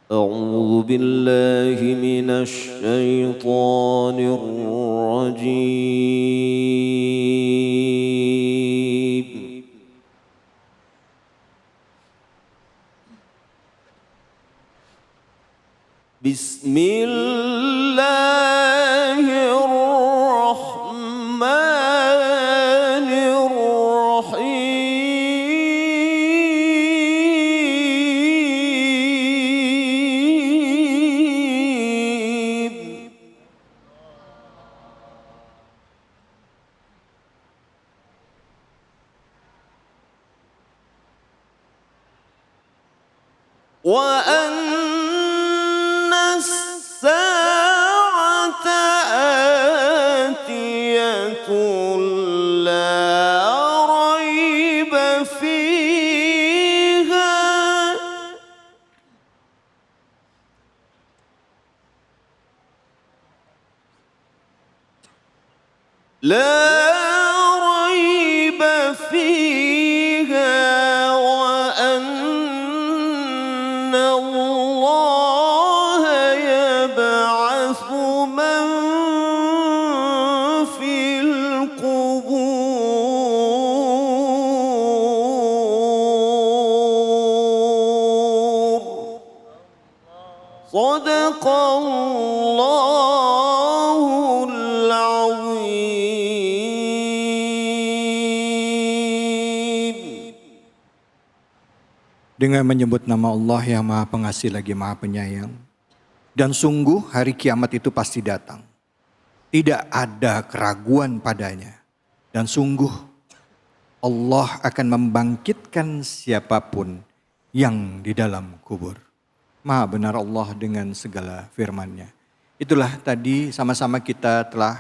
أعوذ بالله من الشيطان الرجيم بسم الله الرحمن الرحيم وأن الساعة آتية لا ريب فيها وأن الله يبعث من في القبور صدق الله العظيم. Dengan menyebut nama Allah yang Maha Pengasih lagi Maha Penyayang. Dan sungguh hari kiamat itu pasti datang. Tidak ada keraguan padanya. Dan sungguh Allah akan membangkitkan siapapun yang di dalam kubur. Maha benar Allah dengan segala firman-Nya. Itulah tadi sama-sama kita telah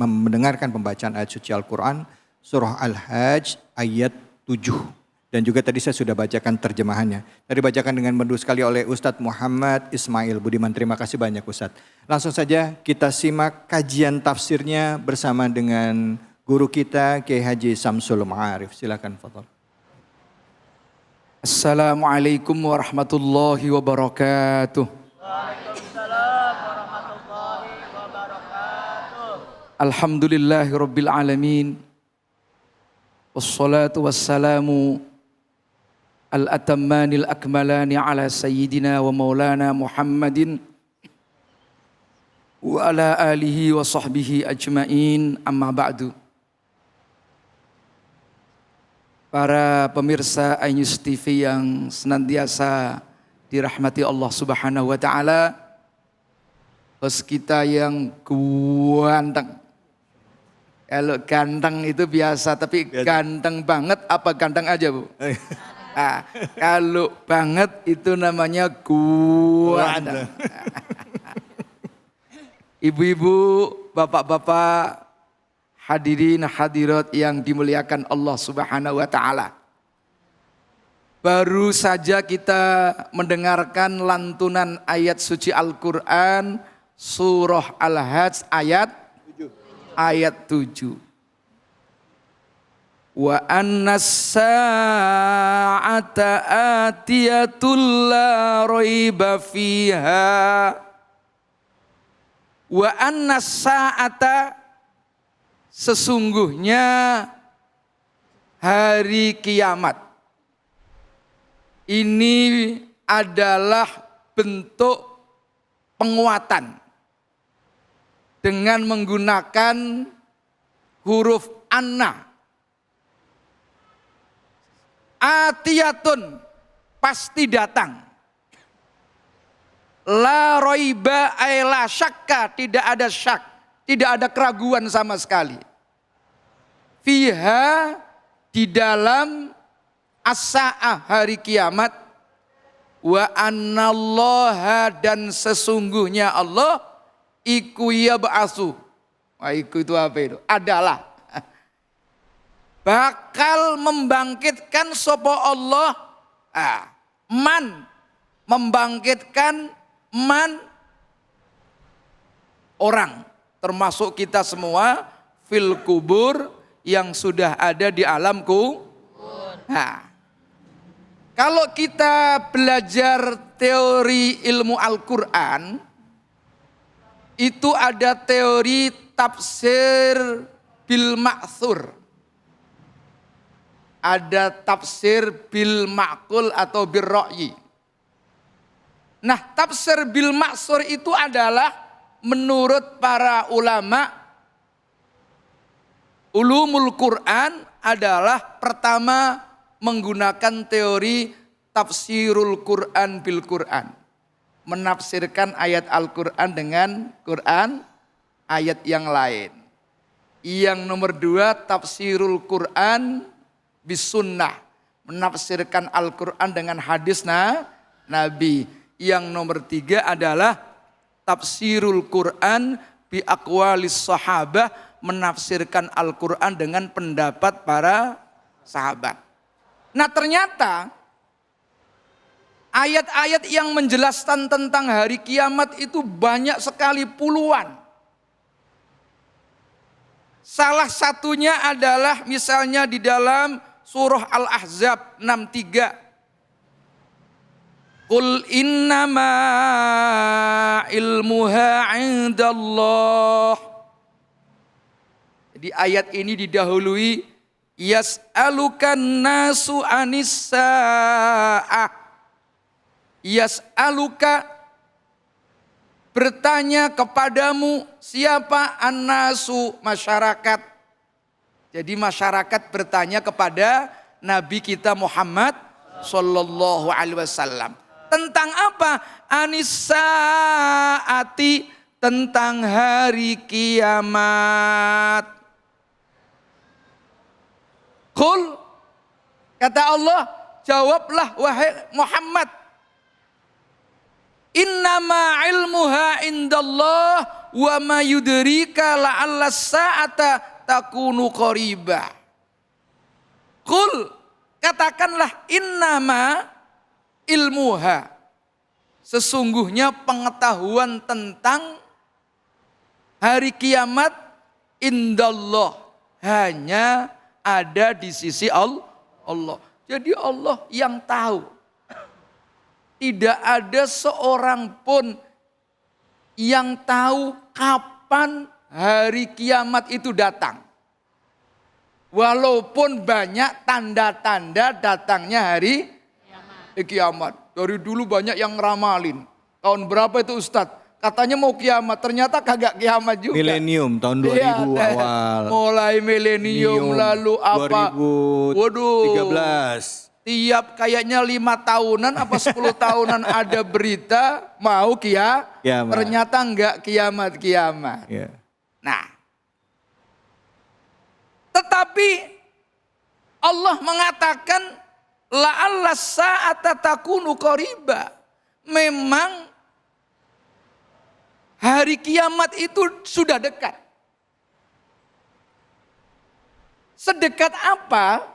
mendengarkan pembacaan ayat suci Al-Quran. Surah Al-Hajj ayat 7. Dan juga tadi saya sudah bacakan terjemahannya. Tadi bacakan dengan merdu sekali oleh Ustadz Muhammad Ismail Budiman. Terima kasih banyak Ustadz. Langsung saja kita simak kajian tafsirnya bersama dengan guru kita Kiai Haji Samsul Ma'arif. Silakan Fadhal. Assalamualaikum warahmatullahi wabarakatuh. Waalaikumsalam warahmatullahi wabarakatuh. Alhamdulillahi rabbil alamin. Wassalatu wassalamu al-atammanil akmalani ala sayyidina wa maulana Muhammadin wa ala alihi wa sahbihi ajmain, amma ba'du. Para pemirsa iNews TV yang senantiasa dirahmati Allah Subhanahu wa taala, host kita yang ganteng. Kalau ganteng itu biasa, tapi ganteng banget apa ganteng aja, Bu? Nah, kalau banget itu namanya ganteng. Ibu-ibu, bapak-bapak, hadirin hadirat yang dimuliakan Allah Subhanahu wa taala. Baru saja kita mendengarkan lantunan ayat suci Al-Qur'an surah Al-Hajj ayat 7. Wa annas sa'ata atiyatul la raiba fiha. Wa annas sa'ata, sesungguhnya hari kiamat ini adalah bentuk penguatan dengan menggunakan huruf anna. Atiyatun, pasti datang. La roiba ay la syakka, tidak ada syak, tidak ada keraguan sama sekali. Fiha, di dalam as-sa'ah, hari kiamat. Wa annallaha, dan sesungguhnya Allah iku yab'atsu. Wah, iku itu apa itu? Adalah bakal membangkitkan sapa Allah. Man, membangkitkan man, orang, termasuk kita semua, fil kubur, yang sudah ada di alam kubur. Kalau kita belajar teori ilmu Al-Quran, itu ada teori tafsir bil ma'thur. Ada tafsir bil ma'kul atau bil ra'yi. Nah, tafsir bil ma'thur itu adalah menurut para ulama, ulumul Quran adalah pertama menggunakan teori tafsirul Quran bil Quran. Menafsirkan ayat Al-Quran dengan Quran, ayat yang lain. Yang nomor dua, tafsirul Quran bis sunnah. Menafsirkan Al-Quran dengan hadis Nabi. Yang nomor tiga adalah tafsirul Quran bi aqwalis sahabah. Menafsirkan Al-Quran dengan pendapat para sahabat. Nah, ternyata ayat-ayat yang menjelaskan tentang hari kiamat itu banyak sekali, puluhan. Salah satunya adalah misalnya di dalam surah Al-Ahzab 63. Qul innama ilmuha indallah. Jadi ayat ini didahului yas'alukan nasu anis sa'ah. Yas'aluka, bertanya kepadamu siapa annasu, masyarakat. Jadi masyarakat bertanya kepada Nabi kita Muhammad sallallahu alaihi wasallam. Tentang apa? Anis-sa'ati, tentang hari kiamat. Qul, kata Allah, jawablah wahai Muhammad. Innama ilmuha indallah wa ma yudrika la'alla sa'ata takunu qariba. Qul, katakanlah innama ilmuha, sesungguhnya pengetahuan tentang hari kiamat indallah hanya ada di sisi Allah. Jadi Allah yang tahu. Tidak ada seorang pun yang tahu kapan hari kiamat itu datang. Walaupun banyak tanda-tanda datangnya hari kiamat. Dari dulu banyak yang ngeramalin. Tahun berapa itu Ustadz? Katanya mau kiamat, ternyata kagak kiamat juga. Milenium tahun 2000 awal. Mulai milenium lalu apa? 2013. Tiap kayaknya 5 tahunan apa 10 tahunan ada berita mau kiamat. Ternyata enggak kiamat. Yeah. Nah, tetapi Allah mengatakan la'alla sa'ata takunu qariba. Memang hari kiamat itu sudah dekat. Sedekat apa?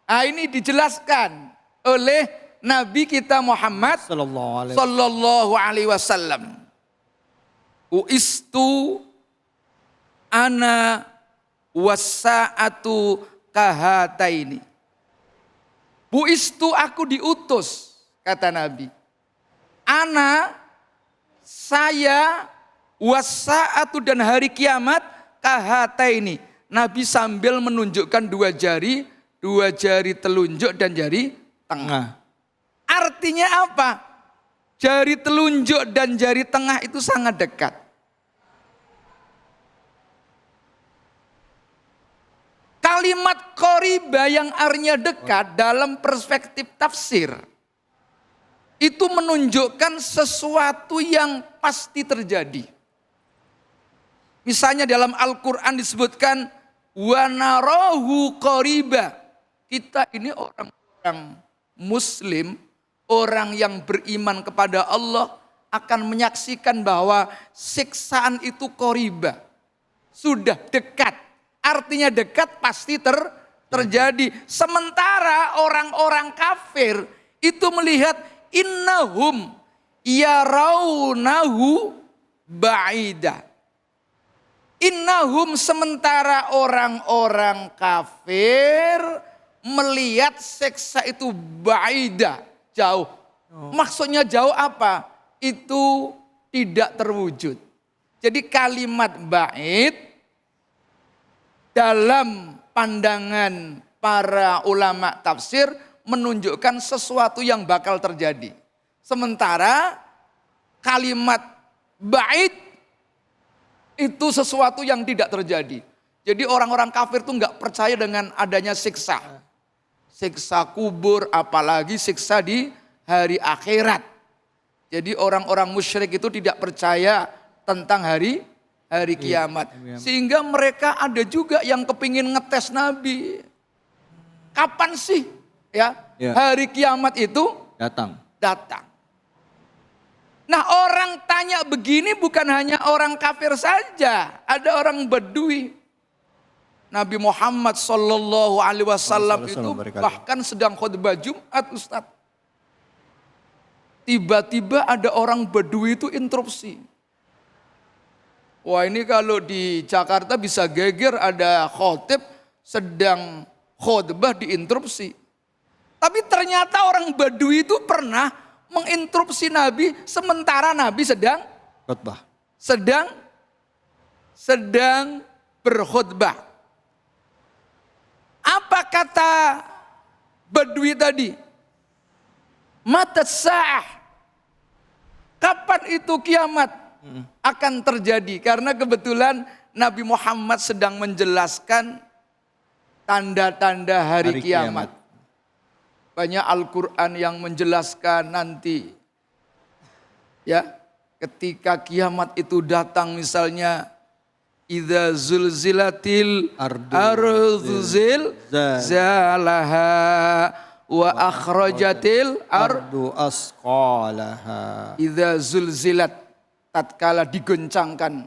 Nah, ini dijelaskan oleh Nabi kita Muhammad sallallahu alaihi wasallam. Uistu ana wasa'atu kahataini. Buistu, aku diutus, kata Nabi. Ana, saya, wasa'atu, dan hari kiamat kahataini. Nabi sambil menunjukkan dua jari telunjuk dan jari tengah. Artinya apa? Jari telunjuk dan jari tengah itu sangat dekat. Kalimat qoriba yang artinya dekat dalam perspektif tafsir itu menunjukkan sesuatu yang pasti terjadi. Misalnya dalam Al-Quran disebutkan wa narahu qoriba. Kita ini orang-orang muslim, orang yang beriman kepada Allah akan menyaksikan bahwa siksaan itu qoriba. Sudah dekat. Artinya dekat pasti terjadi. Sementara orang-orang kafir itu melihat innahum yarawnahu ba'ida. Innahum, sementara orang-orang kafir melihat siksa itu baida, jauh. Maksudnya jauh apa? Itu tidak terwujud. Jadi kalimat ba'id dalam pandangan para ulama tafsir menunjukkan sesuatu yang bakal terjadi. Sementara kalimat ba'id itu sesuatu yang tidak terjadi. Jadi orang-orang kafir itu nggak percaya dengan adanya siksa. Siksa kubur, apalagi siksa di hari akhirat. Jadi orang-orang musyrik itu tidak percaya tentang hari kiamat. Sehingga mereka ada juga yang kepingin ngetes Nabi. Kapan sih ya hari kiamat itu datang? Nah, orang tanya begini bukan hanya orang kafir saja, ada orang Badui. Nabi Muhammad Sallallahu Alaihi Wasallam itu bahkan sedang khutbah Jumat, Ustadz. Tiba-tiba ada orang Badui itu interupsi. Wah, ini kalau di Jakarta bisa geger, ada khotib sedang khutbah diinterupsi. Tapi ternyata orang Badui itu pernah menginterupsi Nabi sementara Nabi sedang khutbah. Sedang berkhutbah. Apa kata Badui tadi? Matat sa'ah. Kapan itu kiamat akan terjadi? Karena kebetulan Nabi Muhammad sedang menjelaskan tanda-tanda hari kiamat. Banyak Al-Quran yang menjelaskan nanti. Ya, ketika kiamat itu datang misalnya. Idza zulzilatil ardu zilzalaha wa akhrajatil ardu asqalaha. Idza zulzilat, tatkala digoncangkan.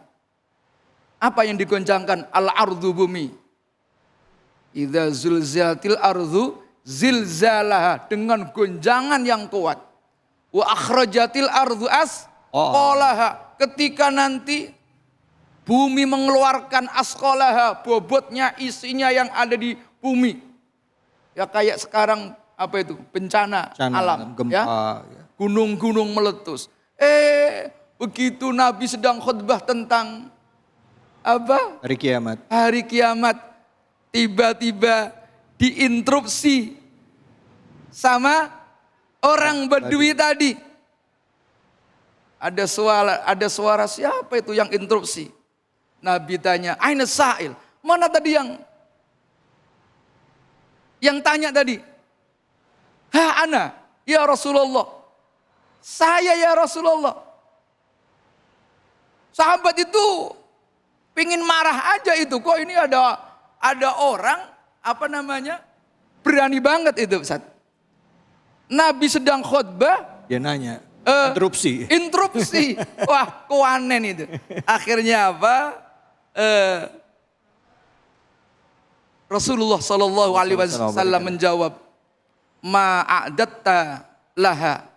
Apa yang digoncangkan? Al-ardu, bumi. Idza zulzilatil ardu zilzalaha, dengan gonjangan yang kuat. Wa akhrajatil ardu asqalaha, ketika nanti bumi mengeluarkan asqalaha, bobotnya, isinya yang ada di bumi. Ya kayak sekarang apa itu? Bencana alam, gempa, ya. Gunung-gunung meletus. Begitu Nabi sedang khutbah tentang apa? Hari kiamat. Tiba-tiba diinterupsi sama orang Badui tadi. Ada suara siapa itu yang interupsi? Nabi tanya, aina sa'il? Mana tadi yang tanya tadi? Ha ana, ya Rasulullah. Saya ya Rasulullah. Sahabat itu pingin marah aja itu. Kok ini ada orang, berani banget itu, Ustaz. Nabi sedang khutbah. Dia nanya, interupsi. Wah, kewanen itu. Akhirnya apa? Rasulullah Sallallahu Alaihi Wasallam menjawab, ma'adatta laha.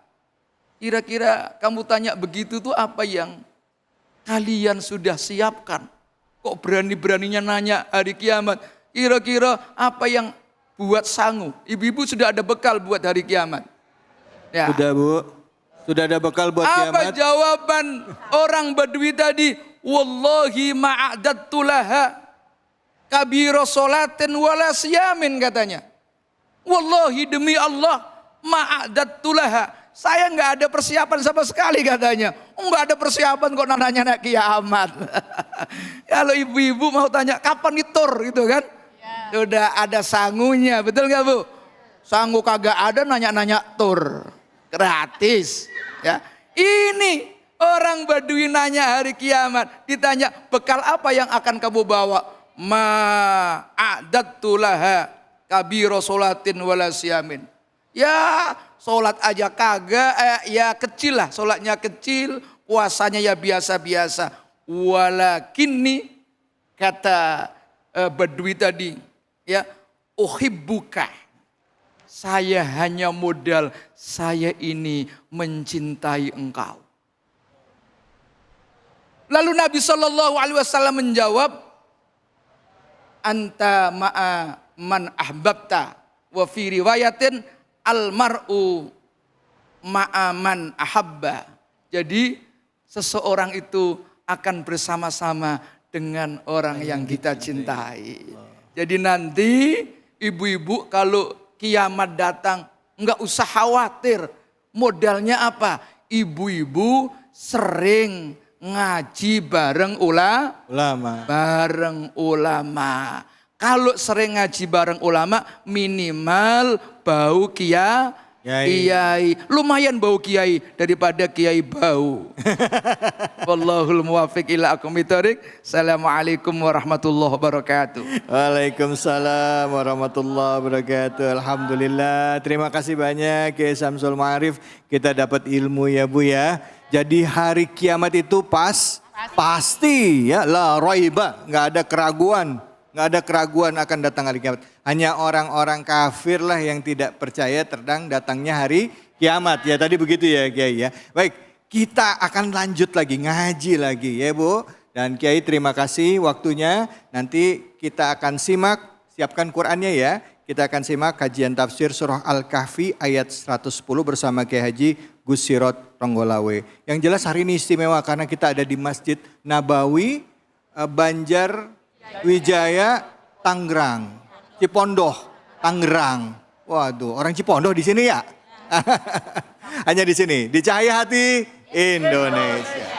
Kira-kira kamu tanya begitu tuh apa yang kalian sudah siapkan? Kok berani-beraninya nanya hari kiamat? Kira-kira apa yang buat sangu? Ibu-ibu sudah ada bekal buat hari kiamat? Ya. Sudah, Bu. Sudah ada bekal buat kiamat? Apa jawaban orang Badui tadi? Wallahi ma'adattu laha kabira sholatin wala siyamin, katanya. Wallahi, demi Allah, ma'adattu laha, saya enggak ada persiapan sama sekali, katanya. Enggak ada persiapan kok nanya kiamat. Kalau ibu-ibu mau tanya kapan ditur gitu kan? Sudah ada sangunya, betul enggak, Bu? Sangu kagak ada, nanya-nanya tur. Gratis, ya. Ini orang Badui nanya hari kiamat, ditanya bekal apa yang akan kamu bawa? Ma'adattu laha kabira sholatin wala siyamin. Ya, sholat aja kagak, ya kecil lah, sholatnya kecil, puasanya ya biasa-biasa. Walakinni, kata Badui tadi, ya, uhibbuka. Saya hanya modal, saya ini mencintai engkau. Lalu Nabi Shallallahu Alaihi Wasallam menjawab, anta ma'a man ahbabta Wa fi riwayatin almar'u ma'aman ahabba. Jadi seseorang itu akan bersama-sama dengan orang yang kita cintai. Jadi nanti ibu-ibu kalau kiamat datang enggak usah khawatir. Modalnya apa? Ibu-ibu sering ngaji bareng Ulama. bareng ulama. Kalau sering ngaji bareng ulama minimal bau kiai. Lumayan bau kiai daripada kiai bau. Wallahul muwaffiq ila aqwamit thoriq. Assalamualaikum warahmatullahi wabarakatuh. Waalaikumsalam warahmatullahi wabarakatuh. Alhamdulillah. Terima kasih banyak Kiai Samsul Ma'arif. Kita dapat ilmu ya Bu ya. Jadi hari kiamat itu pasti ya, la raiba, nggak ada keraguan. Nggak ada keraguan akan datang hari kiamat. Hanya orang-orang kafir lah yang tidak percaya tentang datangnya hari kiamat. Ya tadi begitu ya Kiai ya. Baik, kita akan lanjut lagi, ngaji lagi ya Bu. Dan Kiai terima kasih waktunya. Nanti kita akan simak, siapkan Qur'annya ya. Kita akan simak kajian tafsir surah Al-Kahfi ayat 110 bersama Kiai Haji Gus Sirot Ronggolawe. Yang jelas hari ini istimewa karena kita ada di Masjid Nabawi, Banjar Wijaya, Tangerang, Cipondoh, Tangerang. Waduh, orang Cipondoh di sini ya? Hanya di sini, di Cahaya Hati Indonesia.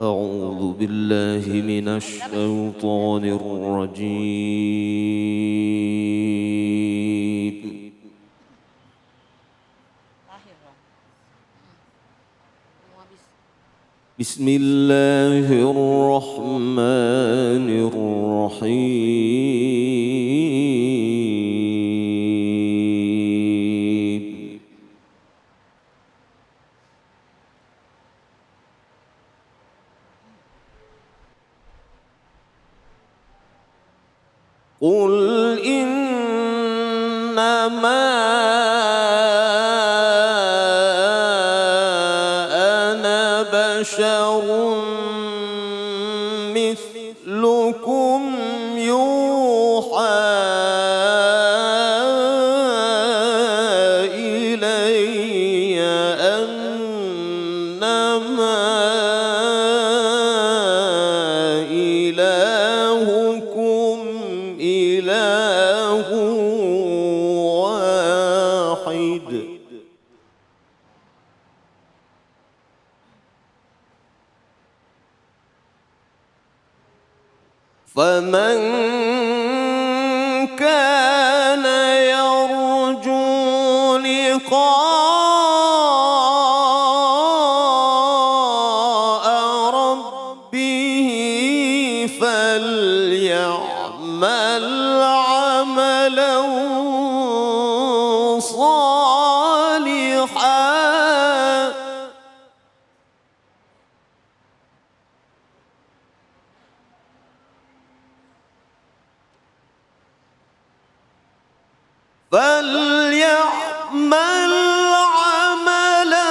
أعوذ بالله من الشيطان الرجيم بسم الله الرحمن الرحيم قل إنما أنا بشر مثلكم يوحى إلي أنما إلهكم إله واحد فمن كان يرجو لقاء ربه فليعمل عملا صالحا فليعمل عملا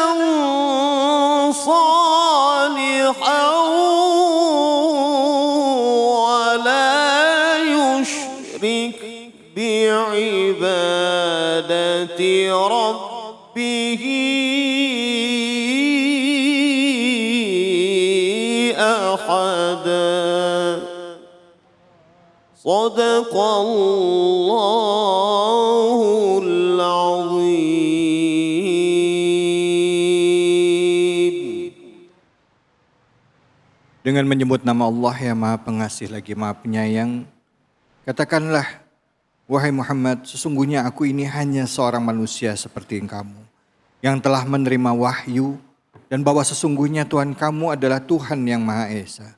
صالحا ولا يشرك بعبادة ربه أحدا صدق الله العظيم. Dengan menyebut nama Allah yang Maha Pengasih lagi Maha Penyayang, katakanlah, wahai Muhammad, sesungguhnya aku ini hanya seorang manusia seperti kamu, yang telah menerima wahyu, dan bahwa sesungguhnya Tuhan kamu adalah Tuhan yang Maha Esa.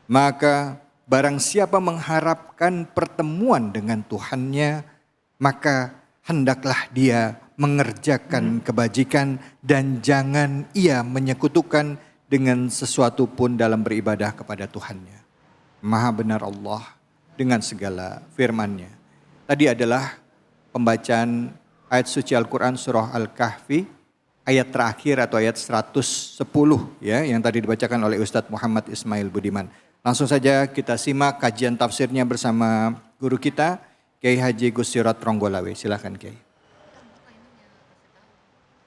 Maka barang siapa mengharapkan pertemuan dengan Tuhannya, maka hendaklah dia mengerjakan kebajikan, dan jangan ia menyekutukan dengan sesuatu pun dalam beribadah kepada Tuhannya. Maha benar Allah dengan segala firman-Nya. Tadi adalah pembacaan ayat suci Al-Quran surah Al-Kahfi, ayat terakhir atau ayat 110 ya, yang tadi dibacakan oleh Ustadz Muhammad Ismail Budiman. Langsung saja kita simak kajian tafsirnya bersama guru kita, Kiai Haji Gustirat Ronggolawe. Silakan Kiai.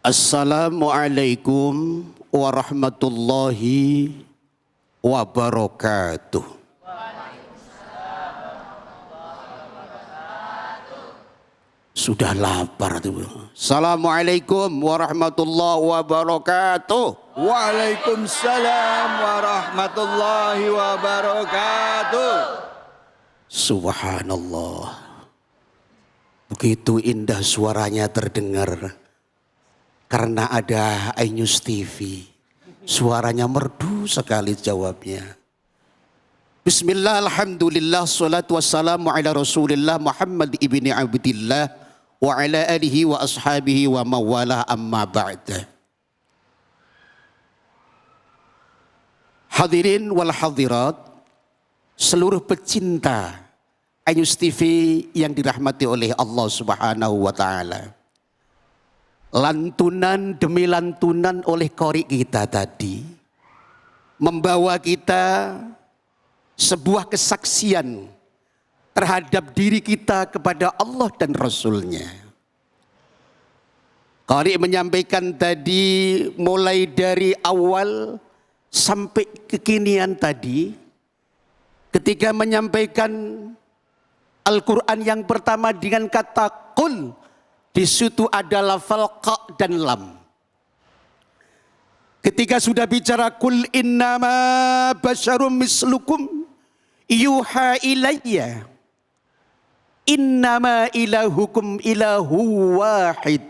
Assalamualaikum warahmatullahi wabarakatuh. Sudah lapar tuh. Assalamualaikum warahmatullahi wabarakatuh. Waalaikumsalam warahmatullahi wabarakatuh. Subhanallah. Begitu indah suaranya terdengar. Karena ada iNews TV. Suaranya merdu sekali jawabnya. Bismillah, alhamdulillah, salatu wassalamu ala rasulillah Muhammad ibni Abdillah wa ala alihi wa ashabihi wa mawala amma ba'da. Hadirin wal hadirat, seluruh pecinta iNews TV yang dirahmati oleh Allah Subhanahu wa taala. Lantunan demi lantunan oleh qori kita tadi membawa kita sebuah kesaksian terhadap diri kita kepada Allah dan Rasul-Nya. Qari menyampaikan tadi mulai dari awal sampai kekinian tadi, ketika menyampaikan Al-Quran yang pertama dengan kata qul, di situ ada lafal qa dan lam. Ketika sudah bicara kul innama basyarum mislukum yuha ilayya innama ilahukum ilahu wahid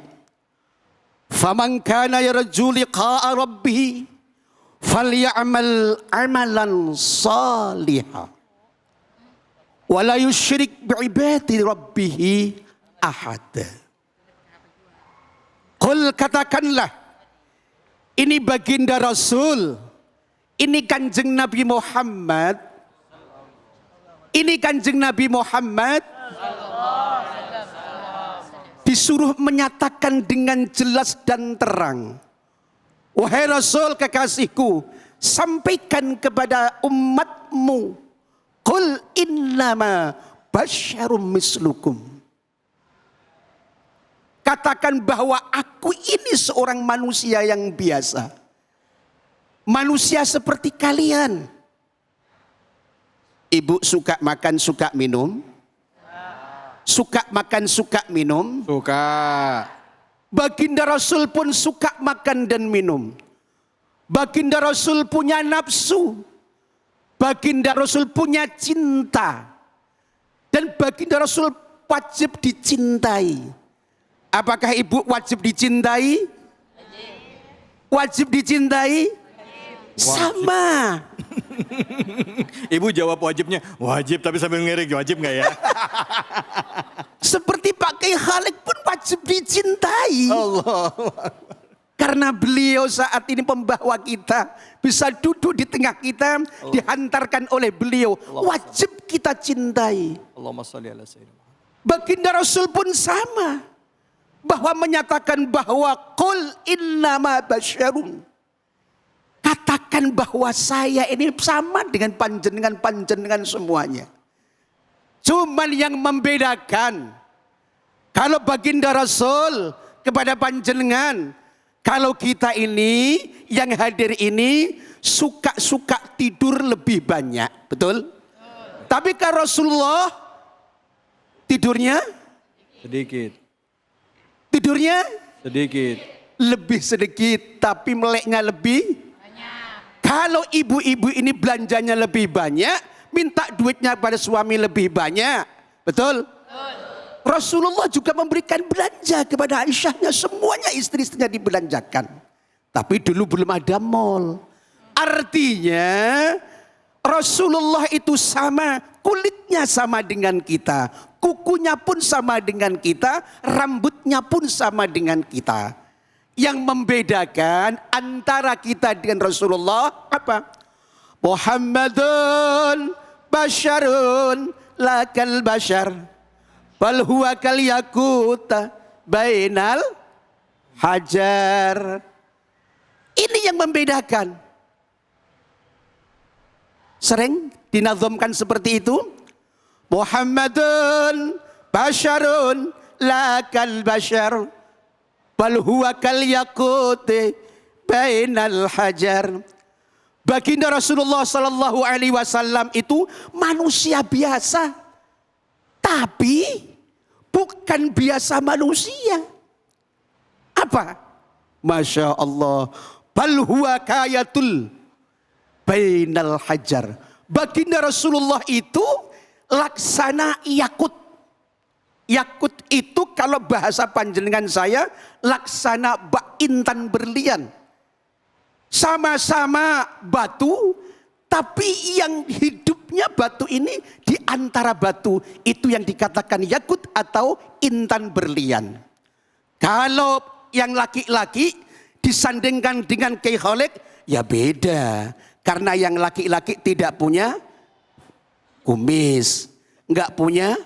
faman kana yarju liqa'a rabbih falyamal amalan salihah wala yusyrik bi'ibadati rabbih ahad. Qul, katakanlah, ini baginda Rasul, ini kanjeng Nabi Muhammad, ini kanjeng Nabi Muhammad disuruh menyatakan dengan jelas dan terang, wahai Rasul kekasihku, sampaikan kepada umatmu, qul innama basyarum mislukum. Katakan bahwa aku ini seorang manusia yang biasa. Manusia seperti kalian. Ibu suka makan, suka minum? Suka makan, suka minum? Suka. Baginda Rasul pun suka makan dan minum. Baginda Rasul punya nafsu. Baginda Rasul punya cinta. Dan baginda Rasul wajib dicintai. Apakah ibu wajib dicintai? Wajib dicintai? Wajib. Sama. Ibu jawab wajibnya, wajib tapi sambil ngerik, wajib gak ya? Seperti Pak Kiai Khalid pun wajib dicintai. Allah. Karena beliau saat ini pembawa kita, bisa duduk di tengah kita, dihantarkan oleh beliau. Wajib kita cintai. Allahumma sholli ala sayyidina. Baginda Rasul pun sama. Bahwa menyatakan bahwa qul innama basyarun. Katakan bahwa saya ini sama dengan panjenengan semuanya. Cuman yang membedakan, kalau baginda Rasul kepada panjenengan, kalau kita ini yang hadir ini suka tidur lebih banyak, betul? Tapi kalau Rasulullah tidurnya Sedikit. Tidurnya Sedikit. lebih sedikit, tapi meleknya lebih banyak. Kalau ibu-ibu ini belanjanya lebih banyak, minta duitnya pada suami lebih banyak. Betul? Rasulullah juga memberikan belanja kepada Aisyahnya, semuanya istri-istrinya dibelanjakan. Tapi dulu belum ada mall. Artinya Rasulullah itu sama, kulitnya sama dengan kita. kukunya pun sama dengan kita, rambutnya pun sama dengan kita. Yang membedakan antara kita dengan Rasulullah apa? Muhammadun basyarun lakal basyar bal huwa kal yakuta bainal hajar. Ini yang membedakan. Sering dinazamkan seperti itu. Muhammadun basyarun lakal basyar bal huwa kal yakuti bainal hajar. Baginda Rasulullah sallallahu alaihi wasallam itu manusia biasa. Tapi bukan biasa manusia. Apa? Masya Allah. Bal huwa kayatul bainal hajar. Baginda Rasulullah itu laksana yakut. Yakut itu kalau bahasa panjenengan saya laksana bak intan berlian. Sama-sama batu, tapi yang hidupnya batu ini di antara batu itu yang dikatakan yakut atau intan berlian. Kalau yang laki-laki disandingkan dengan Kiai Khalid, ya beda. Karena yang laki-laki tidak punya kumis, nggak punya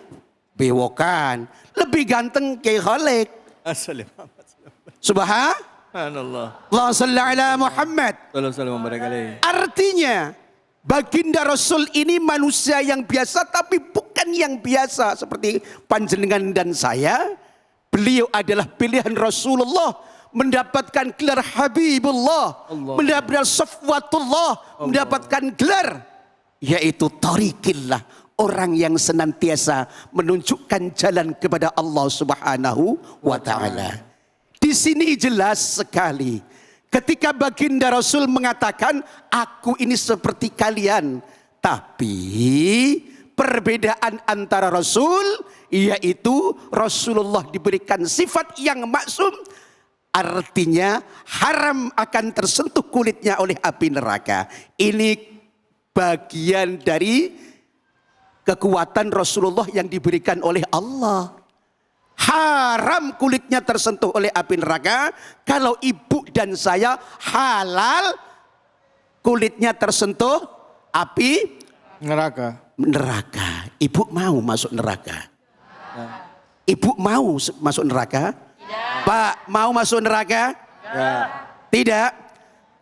bewokan, lebih ganteng Kiai Khalid. Subhanallah. Allah salli ala Muhammad. Artinya baginda Rasul ini manusia yang biasa tapi bukan yang biasa seperti panjenengan dan saya. Beliau adalah pilihan Rasulullah, mendapatkan gelar Habibullah, mendapatkan Safwatullah, mendapatkan gelar yaitu Tariqillah, orang yang senantiasa menunjukkan jalan kepada Allah Subhanahu wa taala. Di sini jelas sekali ketika baginda Rasul mengatakan aku ini seperti kalian, tapi perbedaan antara Rasul yaitu Rasulullah diberikan sifat yang maksum, artinya haram akan tersentuh kulitnya oleh api neraka. Ini bagian dari kekuatan Rasulullah yang diberikan oleh Allah. Haram kulitnya tersentuh oleh api neraka. Kalau ibu dan saya halal kulitnya tersentuh api neraka. Ibu mau masuk neraka? Ibu mau masuk neraka? Pak mau masuk neraka? Tidak.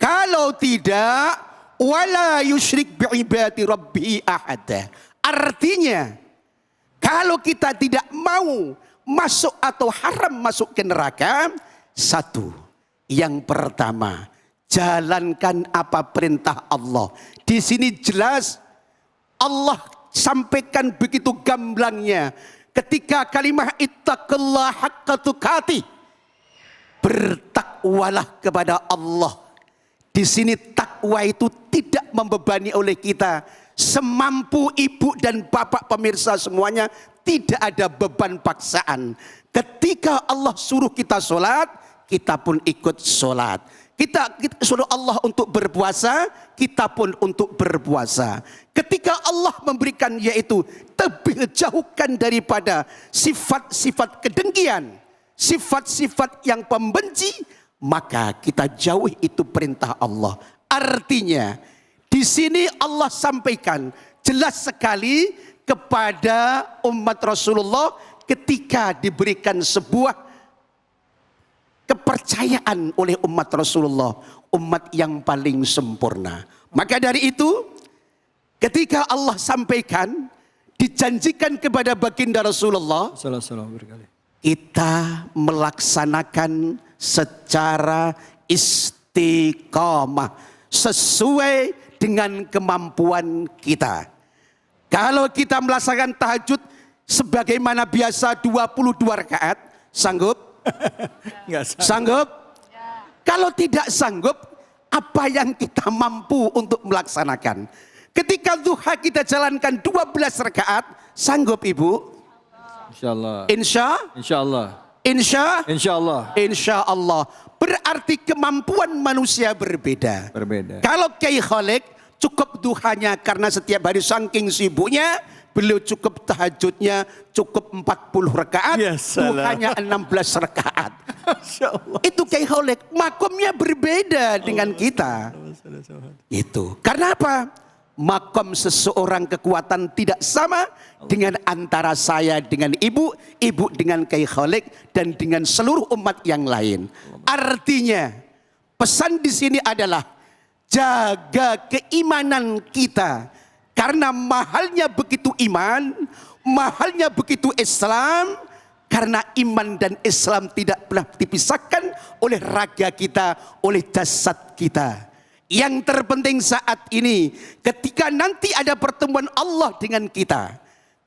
Kalau tidak, wala yusyrik bi'ibadati rabbi ahada. Artinya kalau kita tidak mau masuk atau haram masuk ke neraka, satu, yang pertama, jalankan apa perintah Allah. Di sini jelas Allah sampaikan begitu gamblangnya ketika kalimat ittaqullah haqqa tuqatih, bertakwalah kepada Allah. Di sini takwa itu tidak membebani oleh kita. Semampu ibu dan bapak pemirsa semuanya, tidak ada beban paksaan. Ketika Allah suruh kita sholat, kita pun ikut sholat. Kita suruh Allah untuk berpuasa, kita pun untuk berpuasa. Ketika Allah memberikan yaitu lebih jauhkan daripada sifat-sifat kedengkian, sifat-sifat yang pembenci, maka kita jauhi itu perintah Allah. Artinya di sini Allah sampaikan jelas sekali kepada umat Rasulullah ketika diberikan sebuah kepercayaan oleh umat Rasulullah, umat yang paling sempurna. Maka dari itu ketika Allah sampaikan, dijanjikan kepada baginda Rasulullah, kita melaksanakan secara istiqamah sesuai dengan kemampuan kita. Kalau kita melaksanakan tahajud sebagaimana biasa 22 rakaat, sanggup? Sanggup? Kalau tidak sanggup, apa yang kita mampu untuk melaksanakan? Ketika duha kita jalankan 12 rakaat, sanggup ibu? Insyaallah. Insyaallah. Insyaallah. Berarti kemampuan manusia berbeda. Kalau Kiai Khalid cukup duhanya karena setiap hari saking sibuknya beliau cukup tahajudnya cukup 40 rakaat, Ya salam. duhanya 16 rakaat. Masya Allah. Itu Kiai Kholek, makomnya berbeda dengan kita. Itu. Karena apa? Makom seseorang kekuatan tidak sama dengan antara saya dengan ibu, ibu dengan Kiai Kholek, dan dengan seluruh umat yang lain. Artinya, pesan di sini adalah jaga keimanan kita. Karena mahalnya begitu iman, mahalnya begitu Islam. Karena iman dan Islam tidak pernah dipisahkan oleh raga kita, oleh jasad kita. Yang terpenting saat ini, ketika nanti ada pertemuan Allah dengan kita,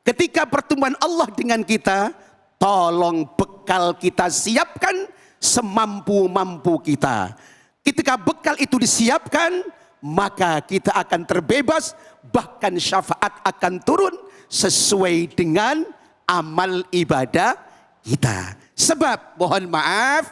ketika pertemuan Allah dengan kita, tolong bekal kita siapkan semampu-mampu kita. Ketika bekal itu disiapkan, maka kita akan terbebas, bahkan syafaat akan turun sesuai dengan amal ibadah kita. Sebab mohon maaf,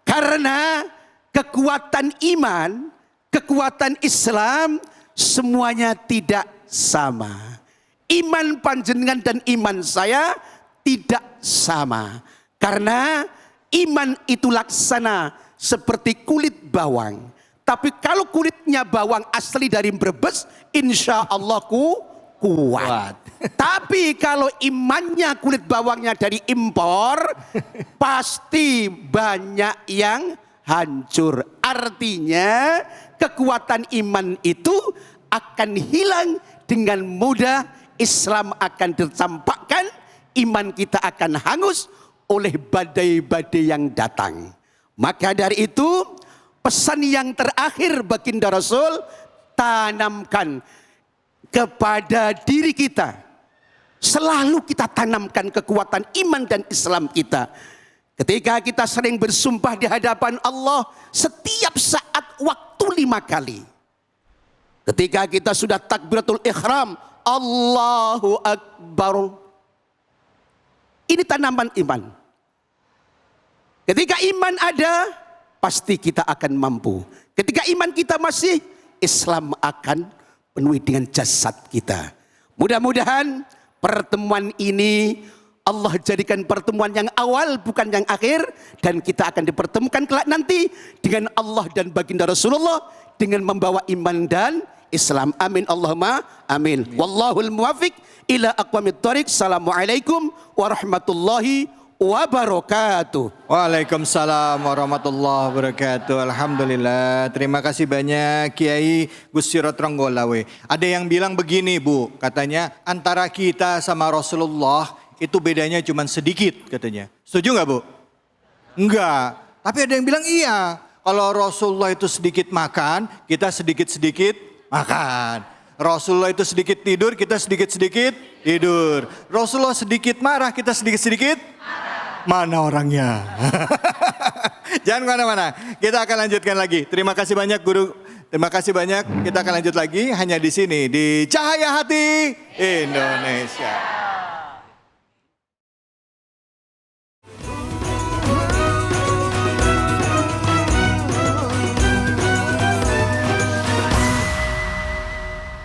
karena kekuatan iman, kekuatan Islam semuanya tidak sama. Iman panjenengan dan iman saya tidak sama. Karena iman itu laksana seperti kulit bawang. Tapi kalau kulitnya bawang asli dari Brebes, insya Allah kuat. Tapi kalau imannya kulit bawangnya dari impor, pasti banyak yang hancur. Artinya kekuatan iman itu akan hilang dengan mudah. Islam akan tercampakkan, iman kita akan hangus oleh badai-badai yang datang. Maka dari itu, pesan yang terakhir baginda Rasul, tanamkan kepada diri kita. Selalu kita tanamkan kekuatan iman dan Islam kita. Ketika kita sering bersumpah di hadapan Allah, setiap saat waktu 5 kali. Ketika kita sudah takbiratul ihram, Allahu Akbar. Ini tanaman iman. Ketika iman ada, pasti kita akan mampu. Ketika iman kita masih, Islam akan penuhi dengan jasad kita. Mudah-mudahan pertemuan ini Allah jadikan pertemuan yang awal bukan yang akhir, dan kita akan dipertemukan kelak nanti dengan Allah dan baginda Rasulullah dengan membawa iman dan Islam. Amin Allahumma amin. Wallahul muwafiq ila aqwamit thoriq. Assalamualaikum warahmatullahi wabarakatuh. Waalaikumsalam warahmatullahi wabarakatuh. Alhamdulillah. Terima kasih banyak Kiai Gusti Ronggolawe. Ada yang bilang begini Bu, katanya antara kita sama Rasulullah itu bedanya cuma sedikit katanya. Setuju nggak Bu? Enggak. Tapi ada yang bilang iya. Kalau Rasulullah itu sedikit makan, kita sedikit-sedikit makan. Rasulullah itu sedikit tidur, kita sedikit-sedikit tidur. Rasulullah sedikit marah, kita sedikit-sedikit mana orangnya? Jangan kemana-mana. Kita akan lanjutkan lagi. Terima kasih banyak guru. Terima kasih banyak. Kita akan lanjut lagi hanya di sini di Cahaya Hati Indonesia.